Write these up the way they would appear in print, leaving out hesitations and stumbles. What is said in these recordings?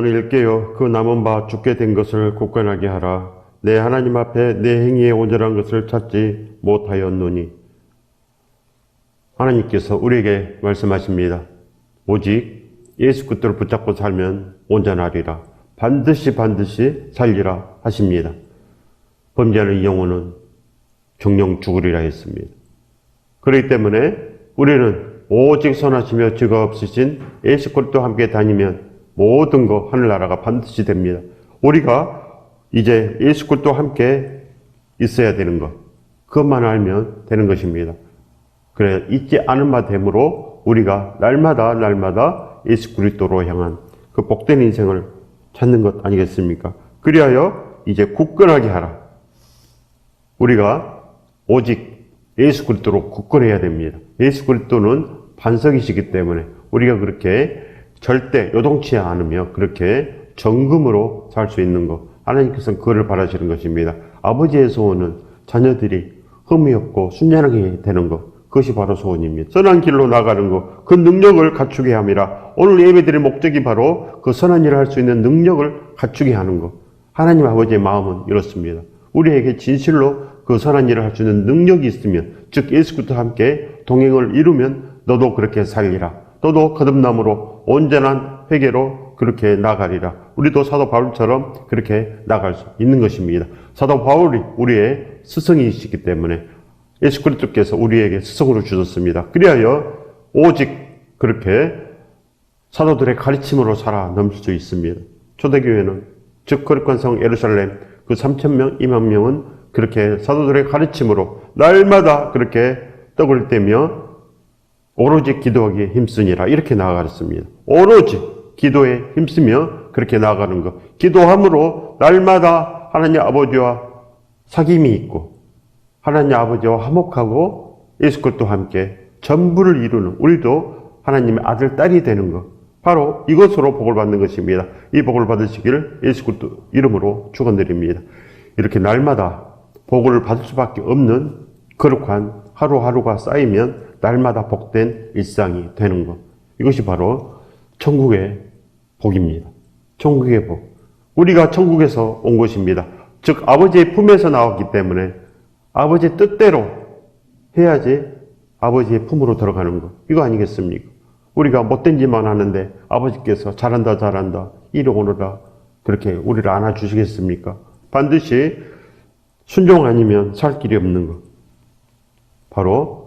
너는 일깨어 그 남은 바 죽게 된 것을 굳건하게 하라. 내 하나님 앞에 내 행위의 온전한 것을 찾지 못하였노니. 하나님께서 우리에게 말씀하십니다. 오직 예수 그리스도를 붙잡고 살면 온전하리라. 반드시 살리라 하십니다. 범죄하는 영혼은 정령 죽으리라 했습니다. 그렇기 때문에 우리는 오직 선하시며 죄가 없으신 예수 그리스도와 함께 다니면 모든 것 하늘나라가 반드시 됩니다. 우리가 이제 예수 그리스도와 함께 있어야 되는 것, 그것만 알면 되는 것입니다. 그래 잊지 않은 바 되므로 우리가 날마다 예수 그리스도로 향한 그 복된 인생을 찾는 것 아니겠습니까? 그리하여 이제 굳건하게 하라. 우리가 오직 예수 그리스도로 굳건해야 됩니다. 예수 그리스도는 반석이시기 때문에 우리가 그렇게 절대 요동치 않으며 그렇게 정금으로 살 수 있는 것, 하나님께서는 그거를 바라시는 것입니다. 아버지의 소원은 자녀들이 흠이 없고 순전하게 되는 것, 그것이 바로 소원입니다. 선한 길로 나가는 것, 그 능력을 갖추게 함이라. 오늘 예배드릴 목적이 바로 그 선한 일을 할 수 있는 능력을 갖추게 하는 것. 하나님 아버지의 마음은 이렇습니다. 우리에게 진실로 그 선한 일을 할 수 있는 능력이 있으면, 즉 예수 그리스도와 함께 동행을 이루면 너도 그렇게 살리라. 너도 거듭남으로 온전한 회개로 그렇게 나가리라. 우리도 사도 바울처럼 그렇게 나갈 수 있는 것입니다. 사도 바울이 우리의 스승이시기 때문에 예수 그리스도께서 우리에게 스승으로 주셨습니다. 그리하여 오직 그렇게 사도들의 가르침으로 살아 넘칠 수 있습니다. 초대교회는 즉 거룩한 성 예루살렘 그 3,000명, 2만 명은 그렇게 사도들의 가르침으로 날마다 그렇게 떡을 떼며 오로지 기도하기에 힘쓰니라 이렇게 나아갔습니다. 오로지 기도에 힘쓰며 그렇게 나아가는 것. 기도함으로 날마다 하나님 아버지와 사귐이 있고 하나님 아버지와 화목하고 예수 그리스도와 함께 전부를 이루는 우리도 하나님의 아들, 딸이 되는 것. 바로 이것으로 복을 받는 것입니다. 이 복을 받으시기를 예수 그리스도 이름으로 축원드립니다. 이렇게 날마다 복을 받을 수밖에 없는 거룩한 하루하루가 쌓이면 날마다 복된 일상이 되는 것. 이것이 바로 천국의 복입니다. 천국의 복. 우리가 천국에서 온 것입니다. 즉 아버지의 품에서 나왔기 때문에 아버지의 뜻대로 해야지 아버지의 품으로 들어가는 것. 이거 아니겠습니까? 우리가 못된 짓만 하는데 아버지께서 잘한다 이리 오너라 그렇게 우리를 안아주시겠습니까? 반드시 순종 아니면 살 길이 없는 것. 바로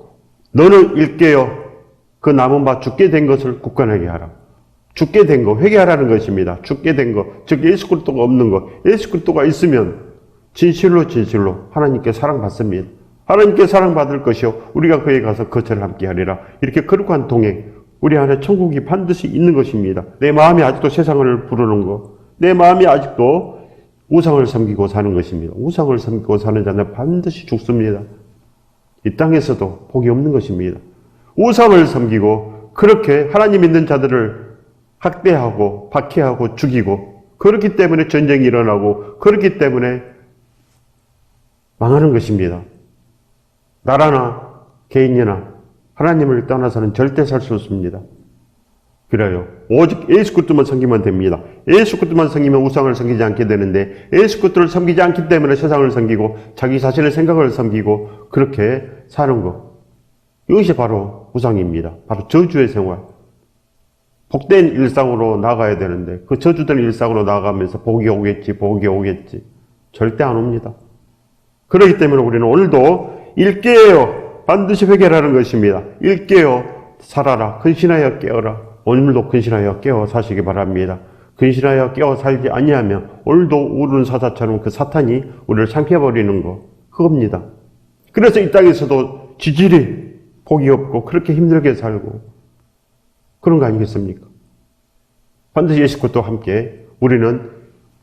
너는 일깨어 그 남은 바 죽게 된 것을 굳건하게 하라. 죽게 된 것, 회개하라는 것입니다. 죽게 된 것, 즉 예수 그리스도가 없는 것. 예수 그리스도가 있으면 진실로 하나님께 사랑받습니다. 하나님께 사랑받을 것이요 우리가 그에 가서 거처를 함께 하리라. 이렇게 거룩한 동행, 우리 안에 천국이 반드시 있는 것입니다. 내 마음이 아직도 세상을 부르는 것, 내 마음이 아직도 우상을 섬기고 사는 것입니다. 우상을 섬기고 사는 자는 반드시 죽습니다. 이 땅에서도 복이 없는 것입니다. 우상을 섬기고 그렇게 하나님 믿는 자들을 학대하고 박해하고 죽이고 그렇기 때문에 전쟁이 일어나고 그렇기 때문에 망하는 것입니다. 나라나 개인이나 하나님을 떠나서는 절대 살 수 없습니다. 그래요. 오직 예수 그리스도만 섬기면 됩니다. 예수 그리스도만 섬기면 우상을 섬기지 않게 되는데 예수 그리스도를 섬기지 않기 때문에 세상을 섬기고 자기 자신의 생각을 섬기고 그렇게 사는 것. 이것이 바로 우상입니다. 바로 저주의 생활. 복된 일상으로 나가야 되는데 그 저주된 일상으로 나가면서 복이 오겠지. 절대 안 옵니다. 그렇기 때문에 우리는 오늘도 일깨어 반드시 회개하라는 것입니다. 일깨어 살아라. 근신하여 깨어라. 오늘도 근신하여 깨어 사시기 바랍니다. 근신하여 깨어 살지 아니하면 오늘도 우르는 사자처럼 그 사탄이 우리를 삼켜버리는 거 그겁니다. 그래서 이 땅에서도 지질이 복이 없고 그렇게 힘들게 살고 그런 거 아니겠습니까? 반드시 예수 그리스도와 함께 우리는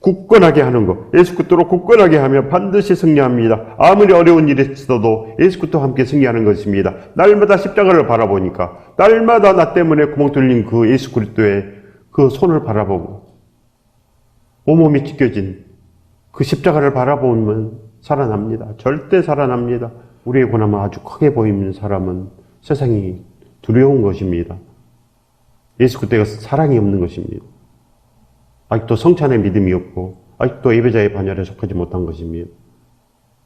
굳건하게 하는 것. 예수 그리스도로 굳건하게 하면 반드시 승리합니다. 아무리 어려운 일이 있어도 예수 그리스도와 함께 승리하는 것입니다. 날마다 십자가를 바라보니까 날마다 나 때문에 구멍 뚫린 그 예수 그리스도의 그 손을 바라보고 온몸이 찢겨진 그 십자가를 바라보면 살아납니다. 절대 살아납니다. 우리의 고난은 아주 크게 보이는 사람은 세상이 두려운 것입니다. 예수 그리스도가 사랑이 없는 것입니다. 아직도 성찬의 믿음이 없고 아직도 예배자의 반열에 속하지 못한 것입니다.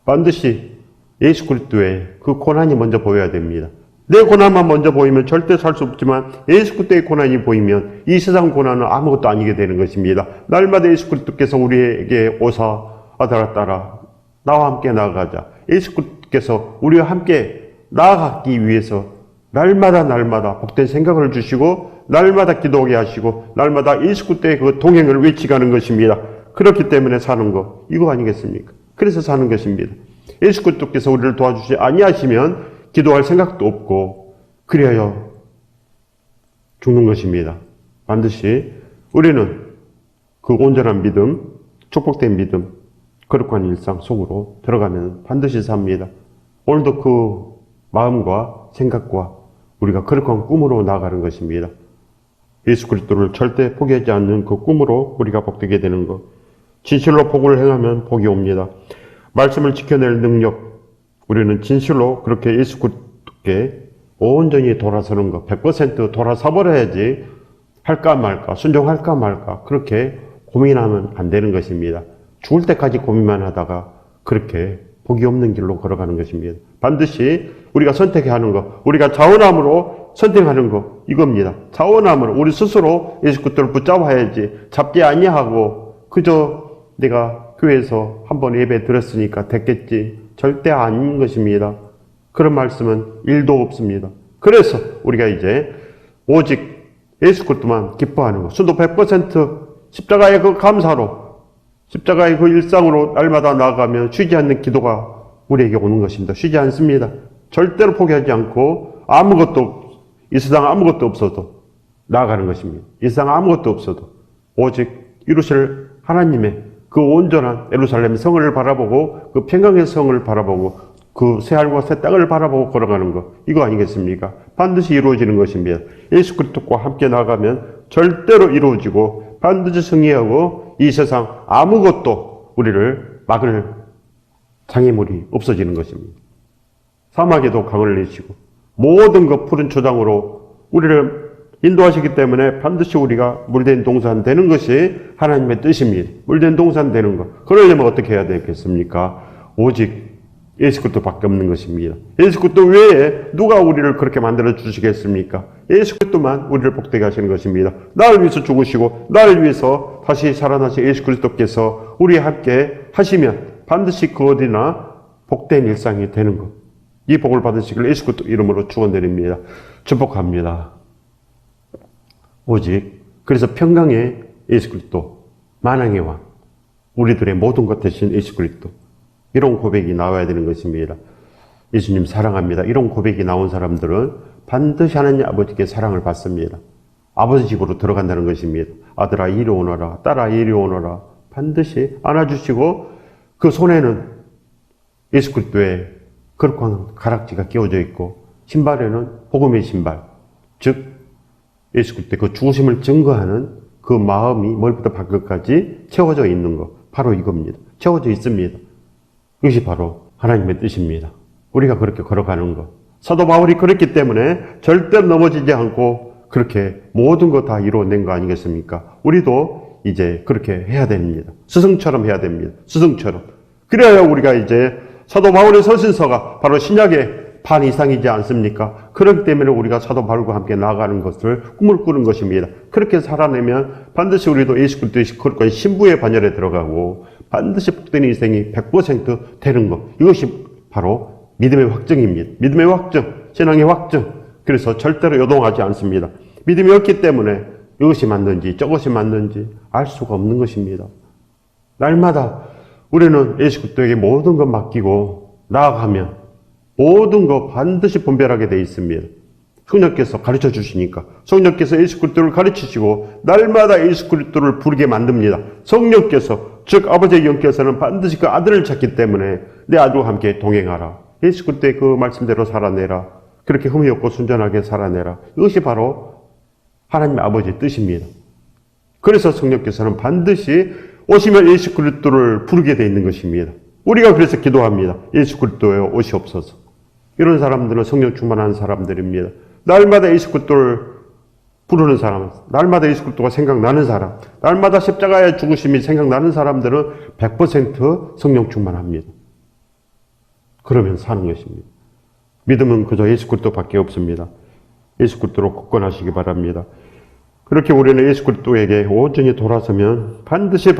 반드시 예수 그리스도의 그 고난이 먼저 보여야 됩니다. 내 고난만 먼저 보이면 절대 살 수 없지만 예수 그리스도의 고난이 보이면 이 세상 고난은 아무것도 아니게 되는 것입니다. 날마다 예수 그리스도께서 우리에게 오사 아들아 딸아 나와 함께 나아가자. 예수 그리스도께서 우리와 함께 나아가기 위해서 날마다 복된 생각을 주시고 날마다 기도하게 하시고 날마다 예수 그리스도의 그 동행을 외치가는 것입니다. 그렇기 때문에 사는 거 이거 아니겠습니까? 그래서 사는 것입니다. 예수 그리스도께서 우리를 도와주지 아니하시면 기도할 생각도 없고 그리하여 죽는 것입니다. 반드시 우리는 그 온전한 믿음, 축복된 믿음, 거룩한 일상 속으로 들어가면 반드시 삽니다. 오늘도 그 마음과 생각과 우리가 거룩한 꿈으로 나아가는 것입니다. 예수 그리스도를 절대 포기하지 않는 그 꿈으로 우리가 복되게 되는 것. 진실로 복을 행하면 복이 옵니다. 말씀을 지켜낼 능력, 우리는 진실로 그렇게 예수 그리스도께 온전히 돌아서는 것, 100% 돌아서 버려야지 할까 말까, 순종할까 말까 그렇게 고민하면 안 되는 것입니다. 죽을 때까지 고민만 하다가 그렇게 복이 없는 길로 걸어가는 것입니다. 반드시 우리가 선택해야 하는 것, 우리가 자원함으로 선택하는 것 이겁니다. 자원함으로 우리 스스로 예수 그리스도를 붙잡아야지 잡지 아니하고 그저 내가 교회에서 한번 예배 들었으니까 됐겠지 절대 아닌 것입니다. 그런 말씀은 1도 없습니다. 그래서 우리가 이제 오직 예수 그리스도만 기뻐하는 것, 순도 100% 십자가의 그 감사로 십자가의 그 일상으로 날마다 나아가면 쉬지 않는 기도가 우리에게 오는 것입니다. 쉬지 않습니다. 절대로 포기하지 않고 이 세상 아무것도 없어도 나아가는 것입니다. 이 세상 아무것도 없어도 오직 이루실 하나님의 그 온전한 예루살렘 성을 바라보고 그 평강의 성을 바라보고 그 새하늘과 새 땅을 바라보고 걸어가는 것 이거 아니겠습니까? 반드시 이루어지는 것입니다. 예수 그리스도와 함께 나가면 절대로 이루어지고 반드시 승리하고 이 세상 아무것도 우리를 막을 장애물이 없어지는 것입니다. 사막에도 강을 내시고 모든 것 푸른 초장으로 우리를 인도하시기 때문에 반드시 우리가 물된 동산 되는 것이 하나님의 뜻입니다. 물된 동산 되는 것. 그러려면 어떻게 해야 되겠습니까? 오직 예수 그리스도밖에 없는 것입니다. 예수 그리스도 외에 누가 우리를 그렇게 만들어 주시겠습니까? 예수 그리스도만 우리를 복되게 하시는 것입니다. 나를 위해서 죽으시고 나를 위해서 다시 살아나신 예수 그리스도께서 우리와 함께 하시면 반드시 그 어디나 복된 일상이 되는 것. 이 복을 받으시길 예수 그리스도 이름으로 축원드립니다. 축복합니다. 오직 그래서 평강의 예수 그리스도, 만왕의 왕, 우리들의 모든 것 되신 예수 그리스도 이런 고백이 나와야 되는 것입니다. 예수님 사랑합니다. 이런 고백이 나온 사람들은 반드시 하나님 아버지께 사랑을 받습니다. 아버지 집으로 들어간다는 것입니다. 아들아 이리 오너라, 딸아 이리 오너라 반드시 안아주시고 그 손에는 예수 그리스도의 거룩한 가락지가 끼워져 있고 신발에는 복음의 신발, 즉 예수 그리스도의 그 죽으심을 증거하는 그 마음이 머리부터 발끝까지 채워져 있는 것 바로 이겁니다. 채워져 있습니다. 이것이 바로 하나님의 뜻입니다. 우리가 그렇게 걸어가는 것. 사도 바울이 그랬기 때문에 절대로 넘어지지 않고 그렇게 모든 거 다 이루어낸 거 아니겠습니까? 우리도 이제 그렇게 해야 됩니다. 스승처럼 해야 됩니다. 스승처럼. 그래야 우리가 이제 사도 바울의 서신서가 바로 신약의 반 이상이지 않습니까? 그렇기 때문에 우리가 사도 바울과 함께 나아가는 것을 꿈을 꾸는 것입니다. 그렇게 살아내면 반드시 우리도 예수 그리스도의 거룩한 신부의 반열에 들어가고 반드시 복된 인생이 100% 되는 것. 이것이 바로 믿음의 확증입니다. 믿음의 확증, 신앙의 확증. 그래서 절대로 요동하지 않습니다. 믿음이 없기 때문에 이것이 맞는지 저것이 맞는지 알 수가 없는 것입니다. 날마다 우리는 예수 그리스도에게 모든 것 맡기고 나아가면 모든 것 반드시 분별하게 되어 있습니다. 성령께서 가르쳐 주시니까 성령께서 예수 그리스도를 가르치시고 날마다 예수 그리스도를 부르게 만듭니다. 성령께서 즉 아버지의 영께서는 반드시 그 아들을 찾기 때문에 내 아들과 함께 동행하라. 예수 그리스도의 그 말씀대로 살아내라. 그렇게 흠이 없고 순전하게 살아내라. 이것이 바로 하나님의 아버지의 뜻입니다. 그래서 성령께서는 반드시 오시면 예수 그리스도를 부르게 되어 있는 것입니다. 우리가 그래서 기도합니다. 예수 그리스도에 오시옵소서. 이런 사람들은 성령 충만한 사람들입니다. 날마다 예수 그리스도를 부르는 사람, 날마다 예수 그리스도가 생각나는 사람, 날마다 십자가의 죽으심이 생각나는 사람들은 100% 성령 충만합니다. 그러면 사는 것입니다. 믿음은 그저 예수 그리스도밖에 없습니다. 예수 그리스도로 굳건하시기 바랍니다. 그렇게 우리는 예수 그리스도에게 온전히 돌아서면 반드시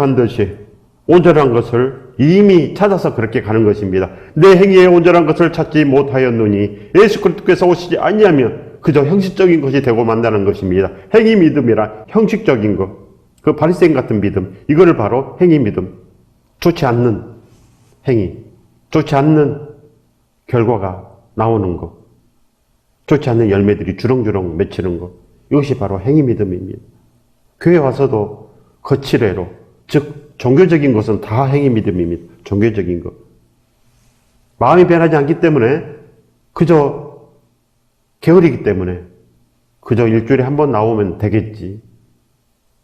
온전한 것을 이미 찾아서 그렇게 가는 것입니다. 내 행위에 온전한 것을 찾지 못하였노니 예수 그리스도께서 오시지 아니하면 그저 형식적인 것이 되고 만다는 것입니다. 행위 믿음이라 형식적인 것, 그 바리새인 같은 믿음, 이거를 바로 행위 믿음, 좋지 않는 행위, 좋지 않는 결과가 나오는 것, 좋지 않는 열매들이 주렁주렁 맺히는 것, 이것이 바로 행위 믿음입니다. 교회 와서도 거칠애로, 즉 종교적인 것은 다 행위 믿음입니다. 종교적인 것. 마음이 변하지 않기 때문에 그저 게으르기 때문에 그저 일주일에 한 번 나오면 되겠지.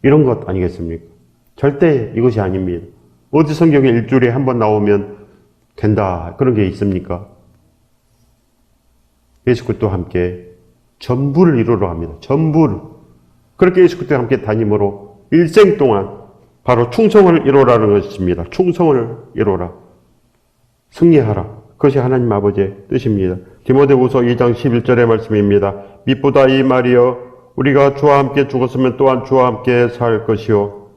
이런 것 아니겠습니까? 절대 이것이 아닙니다. 어디 성경에 일주일에 한 번 나오면 된다. 그런 게 있습니까? 예수 그리스도와 함께 전부를 이루려 합니다. 전부를. 그렇게 예수 그리스도와 함께 다님으로 일생 동안 바로 충성을 이루라는 것입니다. 충성을 이루라. 승리하라. 그것이 하나님 아버지의 뜻입니다. 디모데후서 2장 11절의 말씀입니다. 밑보다 이 말이여 우리가 주와 함께 죽었으면 또한 주와 함께 살 것이요.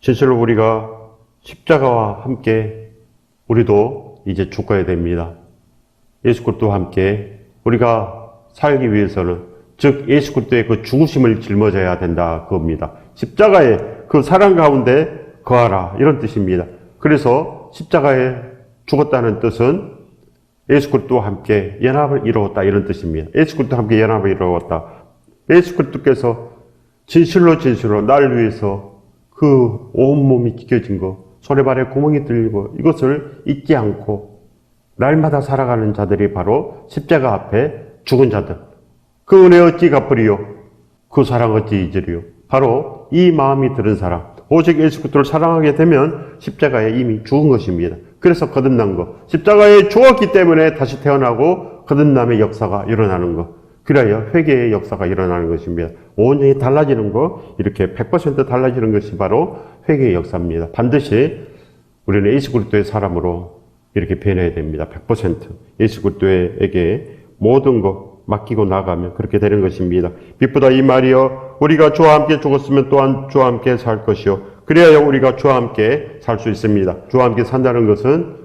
진실로 우리가 십자가와 함께 우리도 이제 죽어야 됩니다. 예수 그리스도와 함께 우리가 살기 위해서는 즉 예수 그리스도의 그 죽으심을 짊어져야 된다 그겁니다. 십자가의 그 사랑 가운데 거하라 이런 뜻입니다. 그래서 십자가에 죽었다는 뜻은 예수 그리스도와 함께 연합을 이루었다 이런 뜻입니다. 예수 그리스도와 함께 연합을 이루었다. 예수 그리스도께서 진실로 나를 위해서 그 온몸이 찢겨진 거, 손에 발에 구멍이 뚫리고 이것을 잊지 않고 날마다 살아가는 자들이 바로 십자가 앞에 죽은 자들. 그 은혜 어찌 갚으리요? 그 사랑 어찌 잊으리요? 바로 이 마음이 들은 사람, 오직 예수 그리스도를 사랑하게 되면 십자가에 이미 죽은 것입니다. 그래서 거듭난 것, 십자가에 죽었기 때문에 다시 태어나고 거듭남의 역사가 일어나는 것, 그래야 회개의 역사가 일어나는 것입니다. 온전히 달라지는 것, 이렇게 100% 달라지는 것이 바로 회개의 역사입니다. 반드시 우리는 예수 그리스도의 사람으로 이렇게 변해야 됩니다. 100% 예수 그리스도에게 모든 것 맡기고 나가면 그렇게 되는 것입니다. 빛보다 이 말이여 우리가 주와 함께 죽었으면 또한 주와 함께 살 것이요 그래야 우리가 주와 함께 살 수 있습니다. 주와 함께 산다는 것은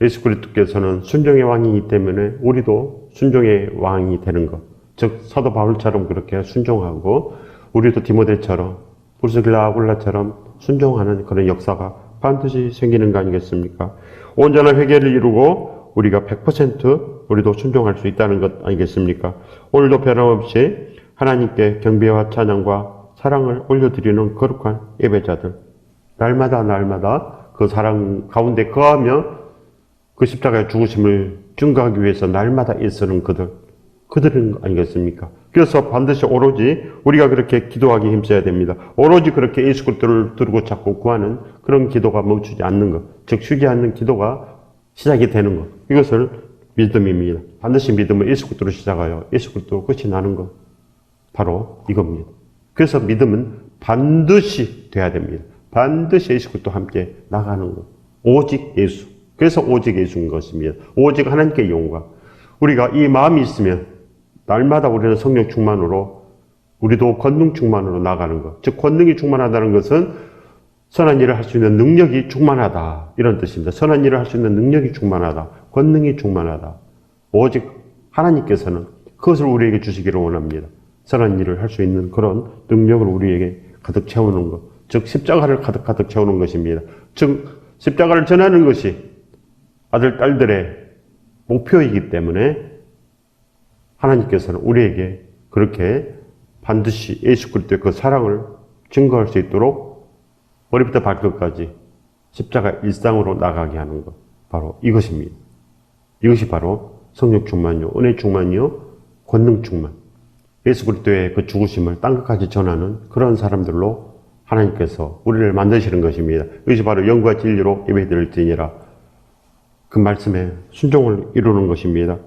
예수 그리스도께서는 순종의 왕이기 때문에 우리도 순종의 왕이 되는 것. 즉 사도 바울처럼 그렇게 순종하고 우리도 디모데처럼 브리스길라 아굴라처럼 순종하는 그런 역사가 반드시 생기는 거 아니겠습니까? 온전한 회개를 이루고 우리가 100% 우리도 순종할 수 있다는 것 아니겠습니까? 오늘도 변함없이 하나님께 경배와 찬양과 사랑을 올려드리는 거룩한 예배자들, 날마다 그 사랑 가운데 거하며 그 십자가의 죽으심을 증거하기 위해서 날마다 애쓰는 그들은 아니겠습니까? 그래서 반드시 오로지 우리가 그렇게 기도하기 힘써야 됩니다. 오로지 그렇게 예수 그리스도를 들고 찾고 구하는 그런 기도가 멈추지 않는 것, 즉 쉬지 않는 기도가 시작이 되는 것, 이것을 믿음입니다. 반드시 믿음은 예수 그리스도로 시작하여 예수 그리스도로 끝이 나는 것, 바로 이겁니다. 그래서 믿음은 반드시 돼야 됩니다. 반드시 예수 그리스도와 함께 나가는 것, 오직 예수. 그래서 오직 예수인 것입니다. 오직 하나님께 영광. 우리가 이 마음이 있으면 날마다 우리는 성령 충만으로 우리도 권능 충만으로 나가는 것. 즉 권능이 충만하다는 것은 선한 일을 할 수 있는 능력이 충만하다 이런 뜻입니다. 선한 일을 할 수 있는 능력이 충만하다. 권능이 충만하다. 오직 하나님께서는 그것을 우리에게 주시기를 원합니다. 선한 일을 할 수 있는 그런 능력을 우리에게 가득 채우는 것. 즉 십자가를 가득 채우는 것입니다. 즉 십자가를 전하는 것이 아들, 딸들의 목표이기 때문에 하나님께서는 우리에게 그렇게 반드시 예수 그리스도의 그 사랑을 증거할 수 있도록 머리부터 발끝까지 십자가 일상으로 나가게 하는 것. 바로 이것입니다. 이것이 바로 성령 충만요, 은혜 충만요, 권능 충만. 예수 그리스도의 그 죽으심을 땅끝까지 전하는 그런 사람들로 하나님께서 우리를 만드시는 것입니다. 이것이 바로 영과 진리로 예배드릴지니라. 그 말씀에 순종을 이루는 것입니다.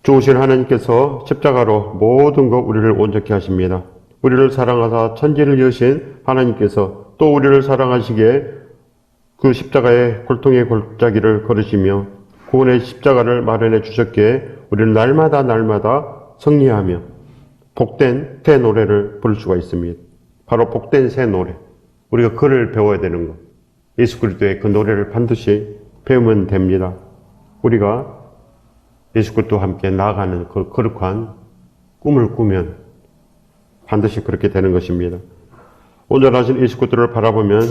좋으신 하나님께서 십자가로 모든 것 우리를 온전케 하십니다. 우리를 사랑하사 천지를 여신 하나님께서 또 우리를 사랑하시기에 그 십자가의 골통의 골짜기를 걸으시며 구원의 십자가를 마련해 주셨기에 우리는 날마다 승리하며 복된 새 노래를 부를 수가 있습니다. 바로 복된 새 노래. 우리가 그를 배워야 되는 것. 예수 그리스도의 그 노래를 반드시 배우면 됩니다. 우리가 예수 그리스도와 함께 나아가는 그 거룩한 꿈을 꾸면 반드시 그렇게 되는 것입니다. 온전하신 예수 그리스도를 바라보면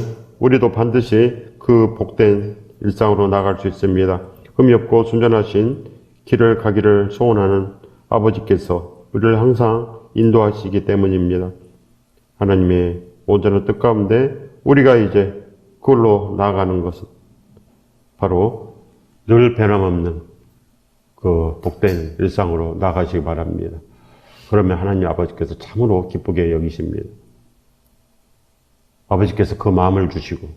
우리도 반드시 그 복된 일상으로 나아갈 수 있습니다. 흠이 없고 순전하신 길을 가기를 소원하는 아버지께서 우리를 항상 인도하시기 때문입니다. 하나님의 온전한 뜻 가운데 우리가 이제 그걸로 나아가는 것은 바로 늘 변함없는 그 복된 일상으로 나가시기 바랍니다. 그러면 하나님 아버지께서 참으로 기쁘게 여기십니다. 아버지께서 그 마음을 주시고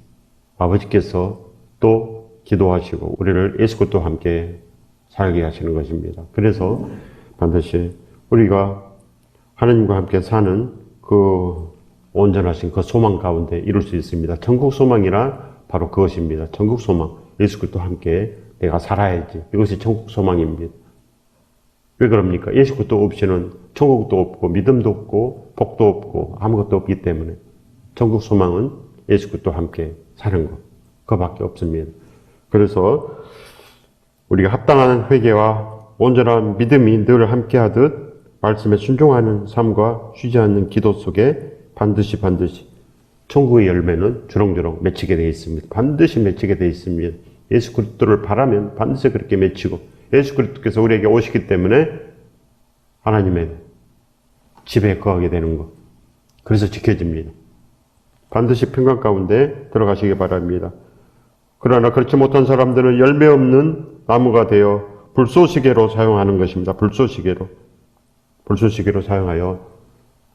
아버지께서 또 기도하시고 우리를 예수 그리스도와 함께 살게 하시는 것입니다. 그래서 반드시 우리가 하나님과 함께 사는 그 온전하신 그 소망 가운데 이룰 수 있습니다. 천국 소망이란 바로 그것입니다. 천국 소망. 예수 그리스도와 함께 내가 살아야지. 이것이 천국 소망입니다. 왜 그럽니까? 예수 그리스도 없이는 천국도 없고 믿음도 없고 복도 없고 아무것도 없기 때문에 천국 소망은 예수 그리스도와 함께 사는 것. 그거밖에 없습니다. 그래서 우리가 합당한 회개와 온전한 믿음이 늘 함께하듯 말씀에 순종하는 삶과 쉬지 않는 기도 속에 반드시 천국의 열매는 주렁주렁 맺히게 되어 있습니다. 반드시 맺히게 되어 있습니다. 예수 그리스도를 바라면 반드시 그렇게 맺히고 예수 그리스도께서 우리에게 오시기 때문에 하나님의 집에 거하게 되는 것. 그래서 지켜집니다. 반드시 평강 가운데 들어가시기 바랍니다. 그러나 그렇지 못한 사람들은 열매 없는 나무가 되어 불쏘시개로 사용하는 것입니다. 불쏘시개로 사용하여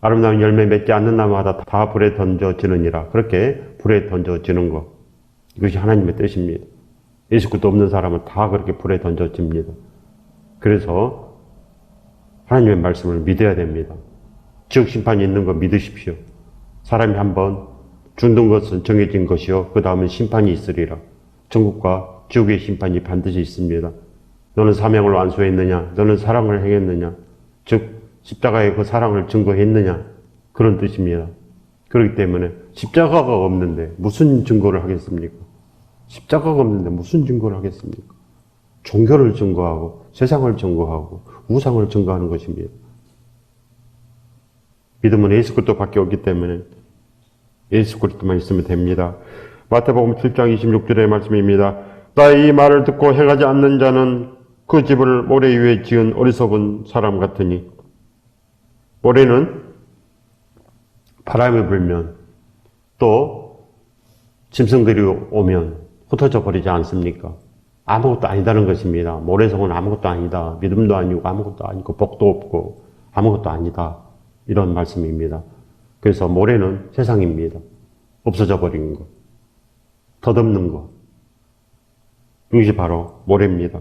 아름다운 열매 맺지 않는 나무마다 다 불에 던져지느니라. 그렇게 불에 던져지는 것. 이것이 하나님의 뜻입니다. 예수 그리스도 없는 사람은 다 그렇게 불에 던져집니다. 그래서 하나님의 말씀을 믿어야 됩니다. 지옥 심판이 있는 거 믿으십시오. 사람이 한번 죽는 것은 정해진 것이요. 그 다음은 심판이 있으리라. 천국과 지옥의 심판이 반드시 있습니다. 너는 사명을 완수했느냐? 너는 사랑을 행했느냐? 즉 십자가의 그 사랑을 증거했느냐? 그런 뜻입니다. 그렇기 때문에 십자가가 없는데 무슨 증거를 하겠습니까? 십자가가 없는데 무슨 증거를 하겠습니까? 종교를 증거하고 세상을 증거하고 우상을 증거하는 것입니다. 믿음은 예수 그리스도밖에 없기 때문에 예수 그리스도만 있으면 됩니다. 마태복음 7장 26절의 말씀입니다. 나의 이 말을 듣고 행하지 않는 자는 그 집을 모래 위에 지은 어리석은 사람 같으니. 모래는 바람이 불면 또 짐승들이 오면 흩어져 버리지 않습니까? 아무것도 아니다는 것입니다. 모래성은 아무것도 아니다. 믿음도 아니고 아무것도 아니고 복도 없고 아무것도 아니다. 이런 말씀입니다. 그래서 모래는 세상입니다. 없어져 버린 것. 덧없는 것. 이것이 바로 모래입니다.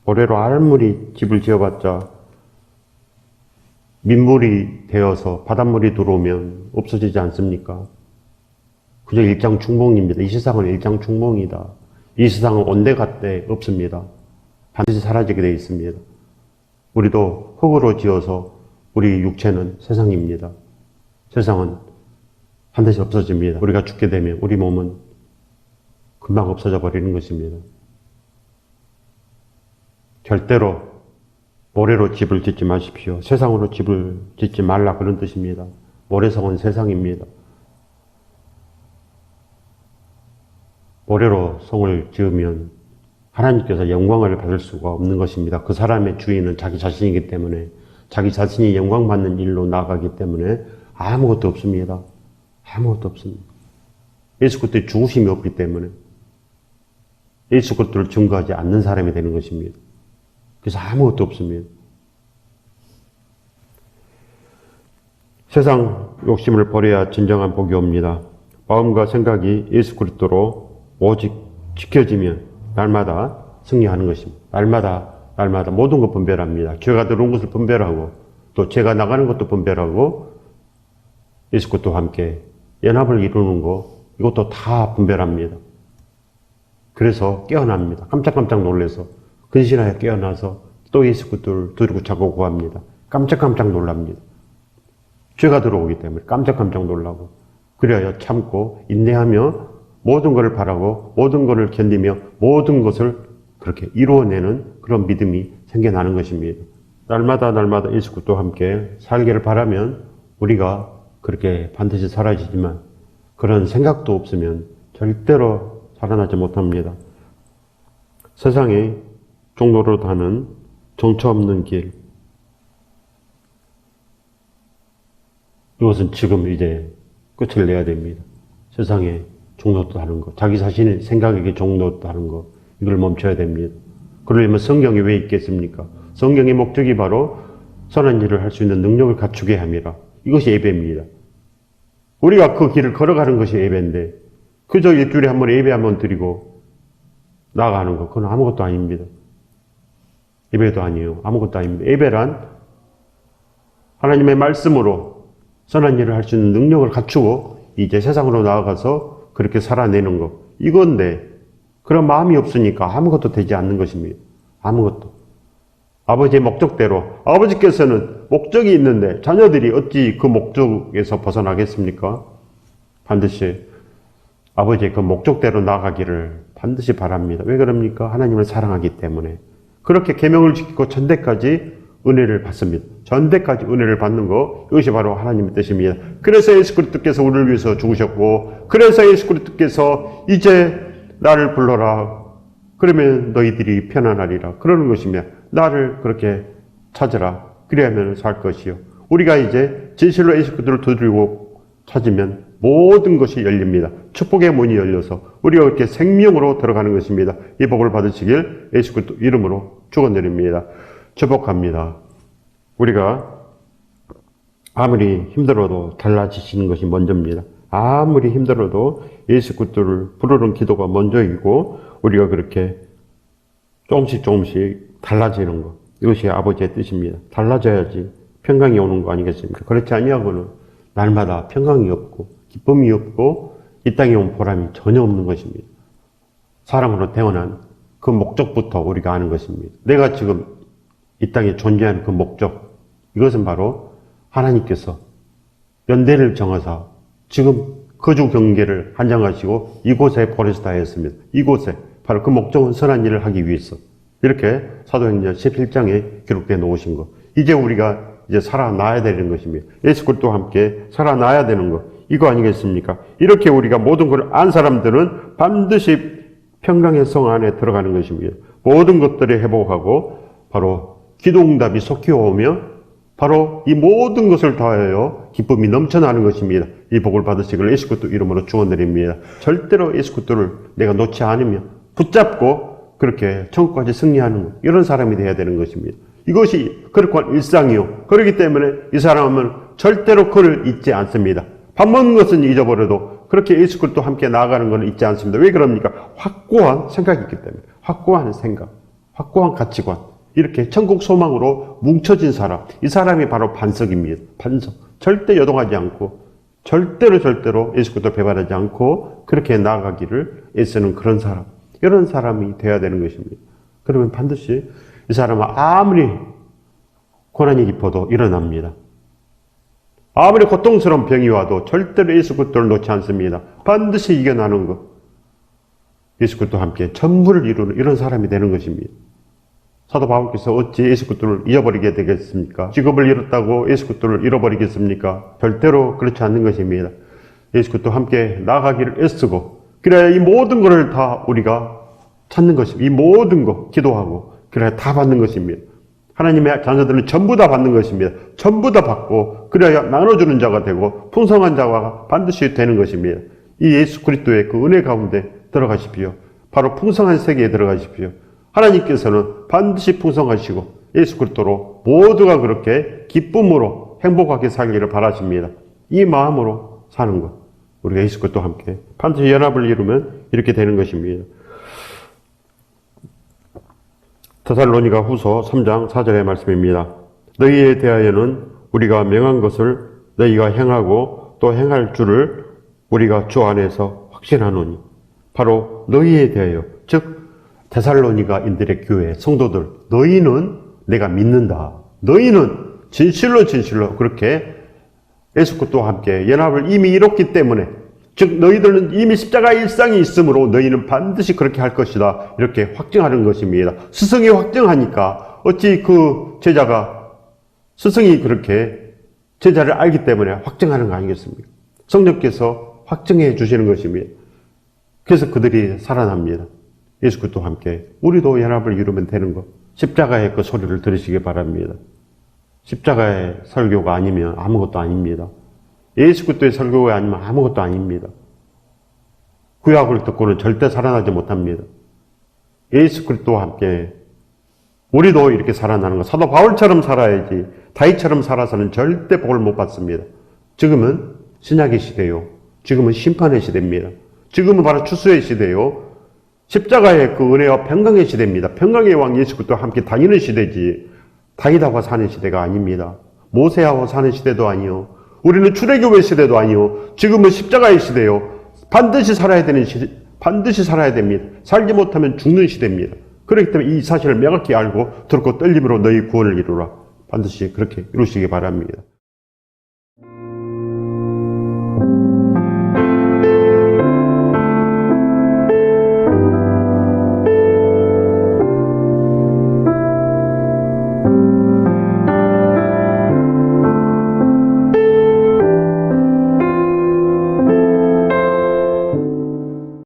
모래로 아무리 집을 지어봤자 민물이 되어서 바닷물이 들어오면 없어지지 않습니까? 그저 일장충봉입니다. 이 세상은 일장충봉이다. 이 세상은 온데간데 없습니다. 반드시 사라지게 되어 있습니다. 우리도 흙으로 지어서 우리 육체는 세상입니다. 세상은 반드시 없어집니다. 우리가 죽게 되면 우리 몸은 금방 없어져 버리는 것입니다. 절대로 모래로 집을 짓지 마십시오. 세상으로 집을 짓지 말라 그런 뜻입니다. 모래성은 세상입니다. 모래로 성을 지으면 하나님께서 영광을 받을 수가 없는 것입니다. 그 사람의 주인은 자기 자신이기 때문에 자기 자신이 영광받는 일로 나아가기 때문에 아무것도 없습니다. 아무것도 없습니다. 예수 그리스도의 죽으심이 없기 때문에 예수 그리스도를 증거하지 않는 사람이 되는 것입니다. 그래서 아무것도 없습니다. 세상 욕심을 버려야 진정한 복이 옵니다. 마음과 생각이 예수 그리스도로 오직 지켜지면 날마다 승리하는 것입니다. 날마다 날마다 모든 것 분별합니다. 죄가 들어온 것을 분별하고 또 죄가 나가는 것도 분별하고 예수 그리스도와 함께 연합을 이루는 것 이것도 다 분별합니다. 그래서 깨어납니다. 깜짝깜짝 놀라서 근신하여 깨어나서 또 예수 그리스도를 두드리고 찾고 구합니다. 깜짝깜짝 놀랍니다. 죄가 들어오기 때문에 깜짝깜짝 놀라고 그래야 참고 인내하며 모든 것을 바라고 모든 것을 견디며 모든 것을 그렇게 이루어내는 그런 믿음이 생겨나는 것입니다. 날마다 예수 그리스도와 함께 살기를 바라면 우리가 그렇게 반드시 사라지지만 그런 생각도 없으면 절대로 살아나지 못합니다. 세상에 종로로 가는 정처 없는 길 이것은 지금 이제 끝을 내야 됩니다. 세상에 종로도 다른 것, 자기 자신의 생각에게 종로도 다른 것 이걸 멈춰야 됩니다. 그러려면 성경이 왜 있겠습니까? 성경의 목적이 바로 선한 일을 할 수 있는 능력을 갖추게 함이라. 이것이 예배입니다. 우리가 그 길을 걸어가는 것이 예배인데 그저 일주일에 한 번 예배 한 번 드리고 나아가는 것 그건 아무것도 아닙니다. 예배도 아니에요. 아무것도 아닙니다. 예배란 하나님의 말씀으로 선한 일을 할 수 있는 능력을 갖추고 이제 세상으로 나아가서 그렇게 살아내는 것 이건데 그런 마음이 없으니까 아무것도 되지 않는 것입니다. 아무것도. 아버지의 목적대로 아버지께서는 목적이 있는데 자녀들이 어찌 그 목적에서 벗어나겠습니까? 반드시 아버지의 그 목적대로 나아가기를 반드시 바랍니다. 왜 그럽니까? 하나님을 사랑하기 때문에. 그렇게 계명을 지키고 전대까지 은혜를 받습니다. 전대까지 은혜를 받는 것 이것이 바로 하나님의 뜻입니다. 그래서 예수 그리스도께서 우리를 위해서 죽으셨고 그래서 예수 그리스도께서 이제 나를 불러라. 그러면 너희들이 편안하리라. 그러는 것이며 나를 그렇게 찾으라. 그래야만 살 것이요. 우리가 이제 진실로 예수 그리스도를 두드리고 찾으면 모든 것이 열립니다. 축복의 문이 열려서 우리가 그렇게 생명으로 들어가는 것입니다. 이 복을 받으시길 예수 그리스도 이름으로 축원드립니다. 축복합니다. 우리가 아무리 힘들어도 달라지시는 것이 먼저입니다. 아무리 힘들어도 예수 그리스도를 부르는 기도가 먼저이고 우리가 그렇게 조금씩 달라지는 것 이것이 아버지의 뜻입니다. 달라져야지 평강이 오는 거 아니겠습니까? 그렇지 아니하고는 날마다 평강이 없고 기쁨이 없고 이 땅에 온 보람이 전혀 없는 것입니다. 사람으로 태어난 그 목적부터 우리가 아는 것입니다. 내가 지금 이 땅에 존재하는 그 목적 이것은 바로 하나님께서 연대를 정하사 지금 거주 경계를 한정하시고 이곳에 보내시다 했습니다. 이곳에 바로 그 목적은 선한 일을 하기 위해서 이렇게 사도행전 17장에 기록되어 놓으신 것. 이제 우리가 이제 살아나야 되는 것입니다. 예수 그리스도와 함께 살아나야 되는 것. 이거 아니겠습니까? 이렇게 우리가 모든 걸 안 사람들은 반드시 평강의 성 안에 들어가는 것입니다. 모든 것들을 회복하고 바로 기도응답이 속히 오며 바로 이 모든 것을 다하여 기쁨이 넘쳐나는 것입니다. 이 복을 받으시길 예수 그리스도 이름으로 축원드립니다. 절대로 예수 그리스도를 내가 놓지 않으며 붙잡고 그렇게 천국까지 승리하는 것, 이런 사람이 되어야 되는 것입니다. 이것이 그렇고 일상이요. 그렇기 때문에 이 사람은 절대로 그를 잊지 않습니다. 밥 먹는 것은 잊어버려도 그렇게 예수 그리스도와 함께 나아가는 것은 잊지 않습니다. 왜 그럽니까? 확고한 생각이 있기 때문에. 확고한 생각, 확고한 가치관. 이렇게 천국 소망으로 뭉쳐진 사람. 이 사람이 바로 반석입니다. 반석. 절대 요동하지 않고 절대로 예수 그리스도를 배반하지 않고 그렇게 나아가기를 애쓰는 그런 사람. 이런 사람이 되어야 되는 것입니다. 그러면 반드시 이 사람은 아무리 고난이 깊어도 일어납니다. 아무리 고통스러운 병이 와도 절대로 예수 그리스도를 놓지 않습니다. 반드시 이겨나는 것. 예수 그리스도와 함께 전부를 이루는 이런 사람이 되는 것입니다. 사도 바울께서 어찌 예수 그리스도를 잃어버리게 되겠습니까? 직업을 잃었다고 예수 그리스도를 잃어버리겠습니까? 절대로 그렇지 않는 것입니다. 예수 그리스도와 함께 나아가기를 애쓰고 그래야 이 모든 것을 다 우리가 찾는 것입니다. 이 모든 것 기도하고 그래야 다 받는 것입니다. 하나님의 자녀들은 전부 다 받는 것입니다. 전부 다 받고 그래야 나눠주는 자가 되고 풍성한 자가 반드시 되는 것입니다. 이 예수 그리스도의 그 은혜 가운데 들어가십시오. 바로 풍성한 세계에 들어가십시오. 하나님께서는 반드시 풍성하시고 예수 그리스도로 모두가 그렇게 기쁨으로 행복하게 살기를 바라십니다. 이 마음으로 사는 것. 우리가 예수 그리스도와 함께 반드시 연합을 이루면 이렇게 되는 것입니다. 데살로니가 후서 3장 4절의 말씀입니다. 너희에 대하여는 우리가 명한 것을 너희가 행하고 또 행할 줄을 우리가 주 안에서 확신하노니. 바로 너희에 대하여, 즉 데살로니가인들의 교회 성도들, 너희는 내가 믿는다. 너희는 진실로 그렇게 예수 그리스도와 함께 연합을 이미 이뤘기 때문에, 즉 너희들은 이미 십자가 일상이 있으므로 너희는 반드시 그렇게 할 것이다. 이렇게 확증하는 것입니다. 스승이 확증하니까 어찌 그 제자가, 스승이 그렇게 제자를 알기 때문에 확증하는 거 아니겠습니까? 성령께서 확증해 주시는 것입니다. 그래서 그들이 살아납니다. 예수 그리스도와 함께 우리도 연합을 이루면 되는 것. 십자가의 그 소리를 들으시기 바랍니다. 십자가의 설교가 아니면 아무것도 아닙니다. 예수 그리스도의 설교가 아니면 아무것도 아닙니다. 구약을 듣고는 절대 살아나지 못합니다. 예수 그리스도와 함께 우리도 이렇게 살아나는 것. 사도 바울처럼 살아야지, 다윗처럼 살아서는 절대 복을 못 받습니다. 지금은 신약의 시대요. 지금은 심판의 시대입니다. 지금은 바로 추수의 시대요. 십자가의 그 은혜와 평강의 시대입니다. 평강의 왕 예수 그리스도와 함께 다니는 시대지, 다니다가 사는 시대가 아닙니다. 모세하고 사는 시대도 아니요. 우리는 출애굽의 시대도 아니요. 지금은 십자가의 시대요. 반드시 살아야 되는 시대, 반드시 살아야 됩니다. 살지 못하면 죽는 시대입니다. 그렇기 때문에 이 사실을 명확히 알고 듣고 떨림으로 너희 구원을 이루라. 반드시 그렇게 이루시기 바랍니다.